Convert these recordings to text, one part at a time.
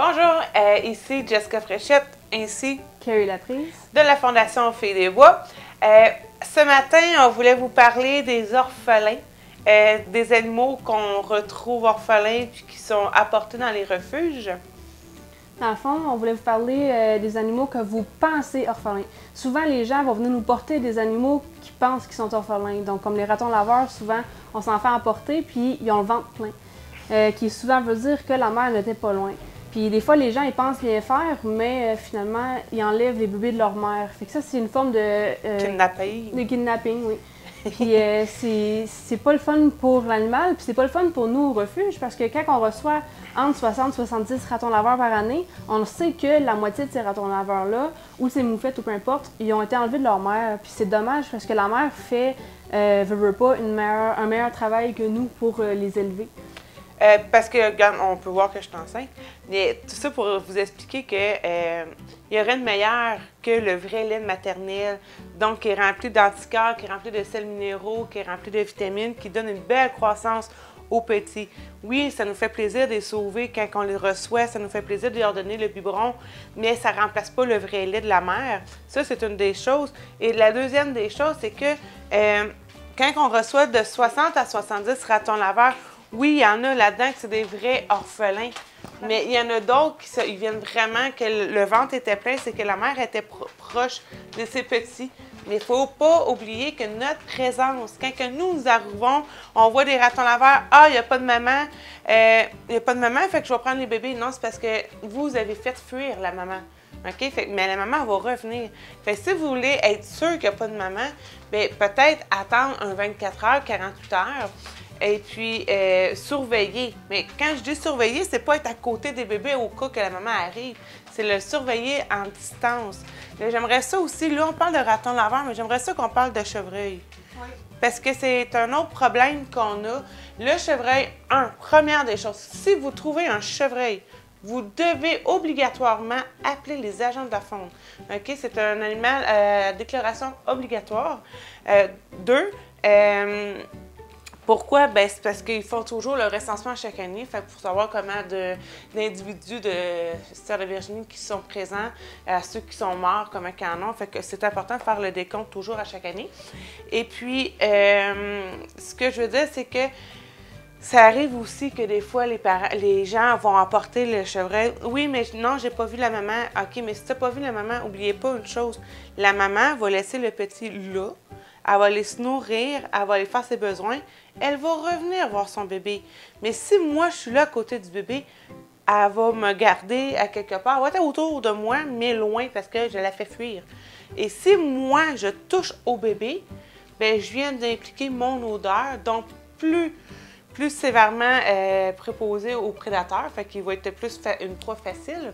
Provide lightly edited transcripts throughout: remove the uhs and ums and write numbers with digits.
Bonjour, ici Jessica Fréchette, ainsi Carrie Laprise de la Fondation Filles des Bois. Ce matin, on voulait vous parler des orphelins, des animaux qu'on retrouve orphelins puis qui sont apportés dans les refuges. Dans le fond, on voulait vous parler des animaux que vous pensez orphelins. Souvent, les gens vont venir nous porter des animaux qui pensent qu'ils sont orphelins. Donc, comme les ratons laveurs, souvent, on s'en fait emporter, puis ils ont le ventre plein. Qui souvent veut dire que la mère n'était pas loin. Puis des fois, les gens, ils pensent bien faire, mais finalement, ils enlèvent les bébés de leur mère. Fait que ça, c'est une forme de... Kidnapping. De kidnapping, oui. Puis c'est pas le fun pour l'animal, puis c'est pas le fun pour nous au refuge, parce que quand on reçoit entre 60 et 70 ratons laveurs par année, on sait que la moitié de ces ratons laveurs-là, ou ces moufettes, ou peu importe, ils ont été enlevés de leur mère. Puis c'est dommage, parce que la mère fait, veut pas, un meilleur travail que nous pour les élever. Parce que, regarde, on peut voir que je suis enceinte, mais tout ça pour vous expliquer que il y a rien de meilleur que le vrai lait maternel, donc qui est rempli d'anticorps, qui est rempli de sels minéraux, qui est rempli de vitamines, qui donne une belle croissance aux petits. Oui, ça nous fait plaisir de les sauver quand on les reçoit, ça nous fait plaisir de leur donner le biberon, mais ça ne remplace pas le vrai lait de la mère. Ça, c'est une des choses. Et la deuxième des choses, c'est que quand on reçoit de 60 à 70 ratons laveurs, oui, il y en a là-dedans que c'est des vrais orphelins, mais il y en a d'autres qui viennent vraiment que le ventre était plein, c'est que la mère était proche de ses petits. Mais il ne faut pas oublier que notre présence, quand que nous arrivons, on voit des ratons laveurs, « Ah, il n'y a pas de maman, fait que je vais prendre les bébés. » Non, c'est parce que vous avez fait fuir la maman. OK? Mais la maman va revenir. Fait que si vous voulez être sûr qu'il n'y a pas de maman, bien, peut-être attendre un 24 heures, 48 heures, et puis surveiller. Mais quand je dis surveiller, c'est pas être à côté des bébés au cas que la maman arrive. C'est le surveiller en distance. J'aimerais ça aussi, là on parle de ratons laveurs, mais j'aimerais ça qu'on parle de chevreuil. Oui. Parce que c'est un autre problème qu'on a. Le chevreuil, première des choses, si vous trouvez un chevreuil, vous devez obligatoirement appeler les agents de la faune. OK? C'est un animal à déclaration obligatoire. Pourquoi? Bien, c'est parce qu'ils font toujours le recensement chaque année, fait pour savoir comment d'individus de Stère de Virginie qui sont présents, à ceux qui sont morts, comment ils en ont. Fait que c'est important de faire le décompte toujours à chaque année. Et puis, ce que je veux dire, c'est que ça arrive aussi que des fois, les gens vont apporter le chevreuil. Oui, mais non, j'ai pas vu la maman. OK, mais si tu n'as pas vu la maman, n'oubliez pas une chose. La maman va laisser le petit là. Elle va aller se nourrir, elle va aller faire ses besoins. Elle va revenir voir son bébé. Mais si moi, je suis là à côté du bébé, elle va me garder à quelque part. Elle va être autour de moi, mais loin parce que je la fais fuir. Et si moi, je touche au bébé, bien, je viens d'impliquer mon odeur, donc plus sévèrement préposé aux prédateurs, fait qu'il va être plus une proie facile.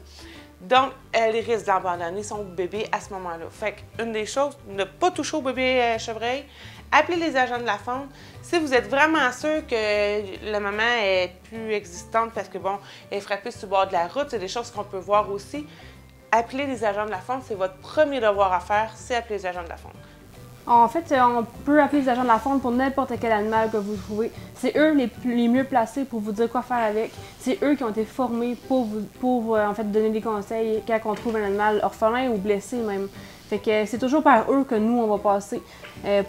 Donc, elle risque d'abandonner son bébé à ce moment-là. Fait qu'une des choses, ne pas toucher au bébé chevreuil, appelez les agents de la faune. Si vous êtes vraiment sûr que la maman est plus existante parce que, bon, elle est frappée sur le bord de la route, c'est des choses qu'on peut voir aussi, appelez les agents de la faune. C'est votre premier devoir à faire, c'est appeler les agents de la faune. En fait, on peut appeler les agents de la faune pour n'importe quel animal que vous trouvez. C'est eux les mieux placés pour vous dire quoi faire avec. C'est eux qui ont été formés pour en fait, donner des conseils quand on trouve un animal orphelin ou blessé même. Fait que c'est toujours par eux que nous, on va passer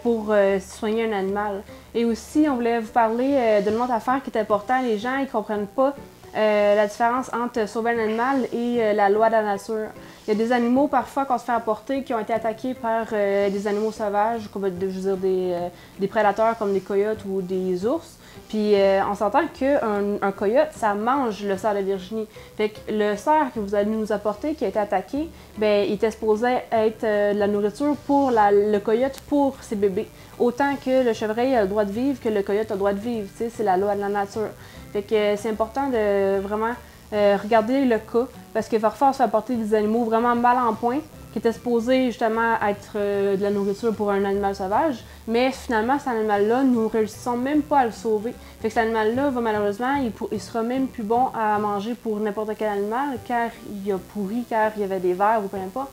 pour soigner un animal. Et aussi, on voulait vous parler d'une autre affaire qui est importante. Les gens, ils comprennent pas la différence entre sauver un animal et la loi de la nature. Il y a des animaux, parfois, qu'on se fait apporter, qui ont été attaqués par des animaux sauvages, comme je veux dire, des prédateurs comme des coyotes ou des ours. Puis on s'entend qu'un coyote, ça mange le cerf de Virginie. Fait que le cerf que vous allez nous apporter, qui a été attaqué, bien, il était supposé être de la nourriture pour le coyote pour ses bébés. Autant que le chevreuil a le droit de vivre, que le coyote a le droit de vivre. C'est la loi de la nature. Fait que c'est important de vraiment regarder le cas, parce que parfois on se fait apporter des animaux vraiment mal en point, qui étaient supposés justement être de la nourriture pour un animal sauvage, mais finalement cet animal-là, nous ne réussissons même pas à le sauver. Fait que cet animal-là, malheureusement, il sera même plus bon à manger pour n'importe quel animal, car il a pourri, car il y avait des vers ou peu importe.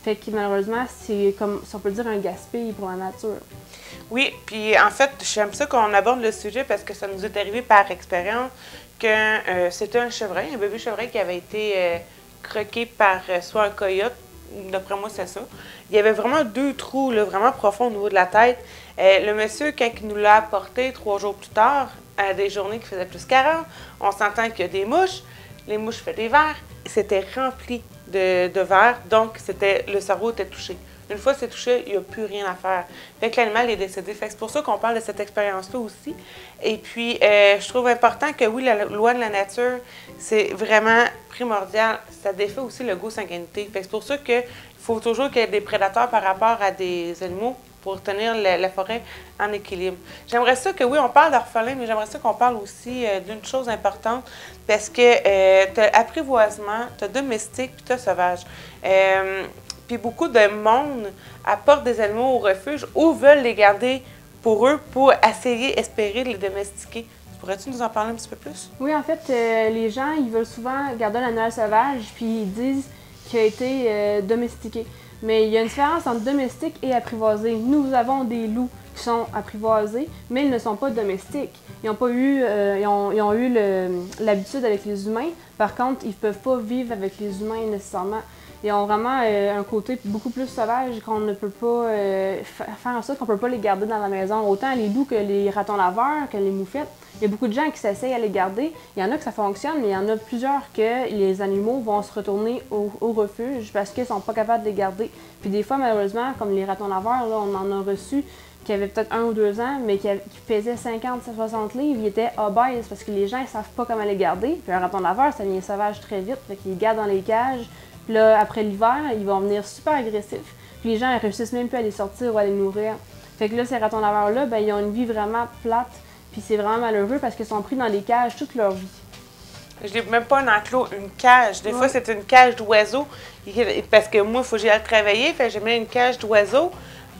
Fait que malheureusement, c'est comme, si on peut dire, un gaspille pour la nature. Oui, puis en fait, j'aime ça qu'on aborde le sujet parce que ça nous est arrivé par expérience quand c'était un chevreuil, un bébé chevreuil qui avait été croqué par soit un coyote, d'après moi c'est ça. Il y avait vraiment 2 trous là, vraiment profonds au niveau de la tête. Le monsieur, quand il nous l'a apporté 3 jours plus tard, à des journées qui faisaient plus 40, on s'entend qu'il y a des mouches, les mouches font des vers, c'était rempli de vers, donc le cerveau était touché. Une fois que c'est touché, il n'y a plus rien à faire. Fait que l'animal est décédé. Fait que c'est pour ça qu'on parle de cette expérience-là aussi. Et puis, je trouve important que oui, la loi de la nature, c'est vraiment primordial. Ça défait aussi le goût sanguinité. Fait que c'est pour ça qu'il faut toujours qu'il y ait des prédateurs par rapport à des animaux pour tenir la forêt en équilibre. J'aimerais ça que, oui, on parle d'orphelins, mais j'aimerais ça qu'on parle aussi d'une chose importante, parce que tu as apprivoisement, tu as domestique, puis tu as sauvage. Puis beaucoup de monde apporte des animaux au refuge ou veulent les garder pour eux pour espérer de les domestiquer. Pourrais-tu nous en parler un petit peu plus? Oui, en fait, les gens, ils veulent souvent garder un animal sauvage, puis ils disent qu'il a été domestiqué. Mais il y a une différence entre domestique et apprivoisé. Nous avons des loups qui sont apprivoisés, mais ils ne sont pas domestiques. Ils ont eu l'habitude avec les humains. Par contre, ils ne peuvent pas vivre avec les humains nécessairement. Ils ont vraiment un côté beaucoup plus sauvage qu'on ne peut pas faire en sorte qu'on ne peut pas les garder dans la maison. Autant les loups que les ratons laveurs, que les moufettes. Il y a beaucoup de gens qui s'essayent à les garder. Il y en a que ça fonctionne, mais il y en a plusieurs que les animaux vont se retourner au refuge parce qu'ils ne sont pas capables de les garder. Puis des fois, malheureusement, comme les ratons laveurs, là, on en a reçu qui avaient peut-être 1 ou 2 ans, mais qui pesaient 50, 60 livres, ils étaient obèses parce que les gens ne savent pas comment les garder. Puis un raton laveur, ça devient sauvage très vite, fait qu'ils les gardent dans les cages. Puis là, après l'hiver, ils vont venir super agressifs. Puis les gens ne réussissent même plus à les sortir ou à les nourrir. Fait que là, ces ratons laveurs-là, ben, ils ont une vie vraiment plate. Puis c'est vraiment malheureux parce qu'ils sont pris dans les cages toute leur vie. Je n'ai même pas un enclos, une cage. Des fois, c'est une cage d'oiseaux. Parce que moi, il faut que j'y aille travailler. Fait que j'ai mis une cage d'oiseaux.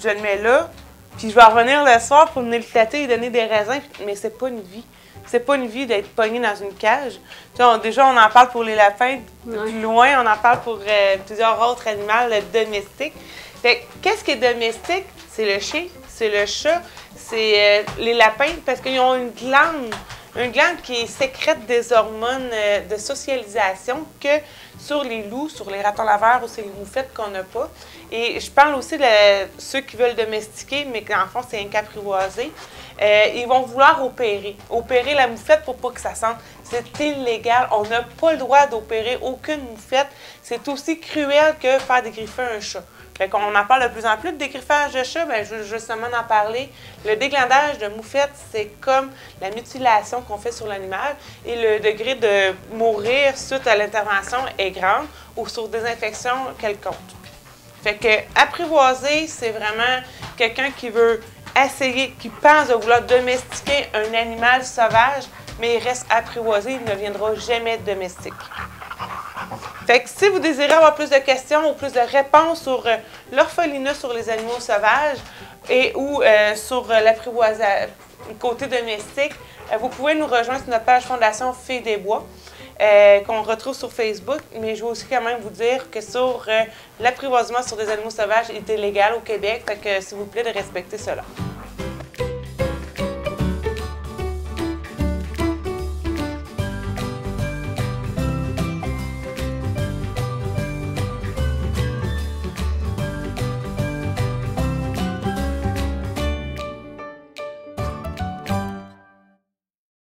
Je le mets là. Puis je vais revenir le soir pour venir le flatter et donner des raisins. Mais c'est pas une vie. C'est pas une vie d'être pogné dans une cage. Tu sais, déjà, on en parle pour les lapins. Plus loin, on en parle pour plusieurs autres animaux domestiques. Fait qu'est-ce qui est domestique? C'est le chien, c'est le chat, c'est les lapins, parce qu'ils ont une glande qui sécrète des hormones de socialisation que sur les loups, sur les ratons laveurs ou sur les moufettes qu'on n'a pas. Et je parle aussi de ceux qui veulent domestiquer, mais qu'en fond, c'est apprivoisé. Ils vont vouloir opérer la moufette pour pas que ça sente. C'est illégal. On n'a pas le droit d'opérer aucune moufette. C'est aussi cruel que faire dégriffer un chat. Fait qu'on en parle de plus en plus de dégriffage de chat, bien, je veux justement en parler. Le déglandage de moufette, c'est comme la mutilation qu'on fait sur l'animal et le degré de mourir suite à l'intervention est grand ou sur des infections quelconques. Fait que apprivoiser, c'est vraiment quelqu'un qui veut essayer, qui pense de vouloir domestiquer un animal sauvage, mais il reste apprivoisé, il ne deviendra jamais domestique. Fait que si vous désirez avoir plus de questions ou plus de réponses sur l'orphelinat sur les animaux sauvages et ou sur l'apprivoisage côté domestique, vous pouvez nous rejoindre sur notre page Fondation Filles des Bois qu'on retrouve sur Facebook. Mais je veux aussi quand même vous dire que sur l'apprivoisement sur des animaux sauvages est illégal au Québec. Fait que s'il vous plaît de respecter cela.